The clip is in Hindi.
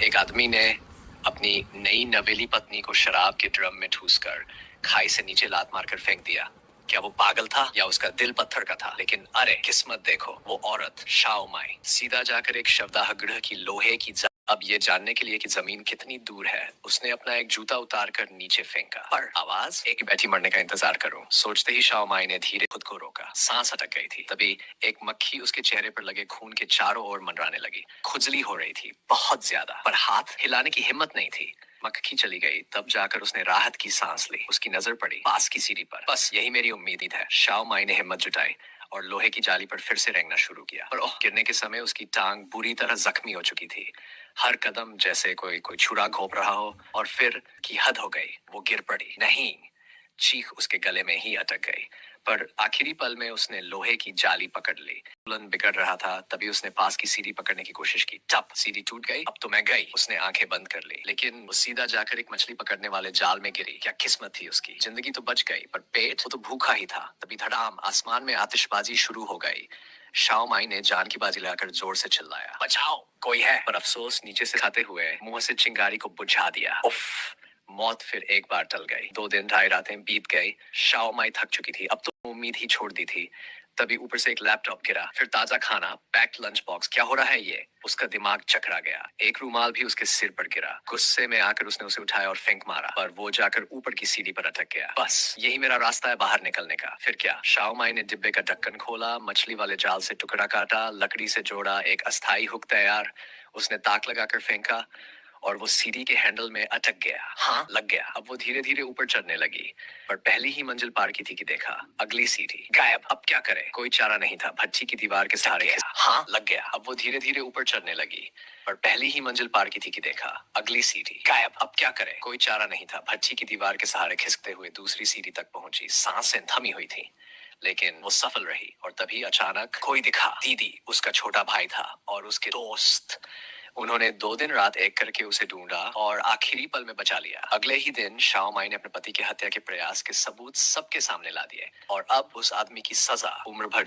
एक आदमी ने अपनी नई नवेली पत्नी को शराब के ड्रम में ठूसकर खाई से नीचे लात मारकर फेंक दिया। क्या वो पागल था या उसका दिल पत्थर का था? लेकिन अरे किस्मत देखो, वो औरत शाओ माई सीधा जाकर एक शवदाह गृह की लोहे की अब ये जानने के लिए कि जमीन कितनी दूर है, उसने अपना एक जूता उतार कर नीचे फेंका। पर आवाज एक बैठी मरने का इंतजार करूं, सोचते ही शाओ माई ने धीरे खुद को रोका। सांस अटक गई थी। तभी एक मक्खी उसके चेहरे पर लगे खून के चारों ओर मंडराने लगी। खुजली हो रही थी बहुत ज्यादा, पर हाथ हिलाने की हिम्मत नहीं थी। मक्खी चली गई, तब जाकर उसने राहत की सांस ली। उसकी नजर पड़ी पास की सीढ़ी पर। बस यही मेरी उम्मीद है। शाओ माई ने हिम्मत जुटाई और लोहे की जाली पर फिर से रेंगना शुरू किया। पर ओह, गिरने के समय उसकी टांग बुरी तरह जख्मी हो चुकी थी। हर कदम जैसे कोई कोई छुरा घोंप रहा हो। और फिर की हद हो गई, वो गिर पड़ी। नहीं, चीख उसके गले में ही अटक गई। पर आखिरी पल में उसने लोहे की जाली पकड़ ली। तुलन बिगड़ रहा था, तभी उसने पास की सीढ़ी पकड़ने की कोशिश की। टप, सीढ़ी टूट गई। अब तो मैं गई। उसने आंखें बंद कर ली, लेकिन वो सीधा जाकर एक मछली पकड़ने वाले जाल में गिरी। क्या किस्मत थी उसकी! जिंदगी तो बच गई, पर पेट वो तो भूखा ही था। तभी धड़ाम, आसमान में आतिशबाजी शुरू हो गई। शाओ माई ने जान की बाजी लगाकर जोर से चिल्लाया, बचाओ, कोई है! पर अफसोस नीचे से खाते हुए मुंह से चिंगारी को बुझा दिया। उफ! मौत फिर एक बार टल गई। 2 दिन 2.5 रातें बीत गई। शाओ माई थक चुकी थी, अब तो उम्मीद ही छोड़ दी थी। तभी ऊपर से एक लैपटॉप गिरा, फिर ताजा खाना, पैक्ड लंच बॉक्स। क्या हो रहा है ये? उसका दिमाग चकरा गया। एक रूमाल भी उसके सिर पर गिरा। गुस्से में आकर उसने उसे उठाया और फेंक मारा, पर वो जाकर ऊपर की सीढ़ी पर अटक गया। बस यही मेरा रास्ता है बाहर निकलने का। फिर क्या? शाओ माई ने डिब्बे का ढक्कन खोला, मछली वाले जाल से टुकड़ा काटा, लकड़ी से जोड़ा एक अस्थाई हुक तैयार। उसने ताक लगाकर फेंका और वो सीढ़ी के हैंडल में अटक गया। हाँ, लग गया। अब वो धीरे धीरे ऊपर चढ़ने लगी, पर पहली ही मंजिल पार की थी कि देखा अगली सीढ़ी गायब। अब क्या करे? कोई चारा नहीं था। भट्टी की दीवार के सहारे हाँ, लग गया। अब वो धीरे धीरे ऊपर चढ़ने लगी, पर पहली ही मंजिल पार की थी कि देखा अगली सीढ़ी गायब। अब क्या करे? कोई चारा नहीं था। भट्टी की दीवार के सहारे खिसकते हुए दूसरी सीढ़ी तक पहुंची। सांसें थमी हुई थी, लेकिन वो सफल रही। और तभी अचानक कोई दिखा। दीदी, उसका छोटा भाई था, और उसके दोस्त। उन्होंने 2 दिन रात एक करके उसे ढूंढा और आखिरी पल में बचा लिया। अगले ही दिन शाओ माई ने अपने पति की हत्या के प्रयास के सबूत सबके सामने ला दिए, और अब उस आदमी की सजा उम्र भर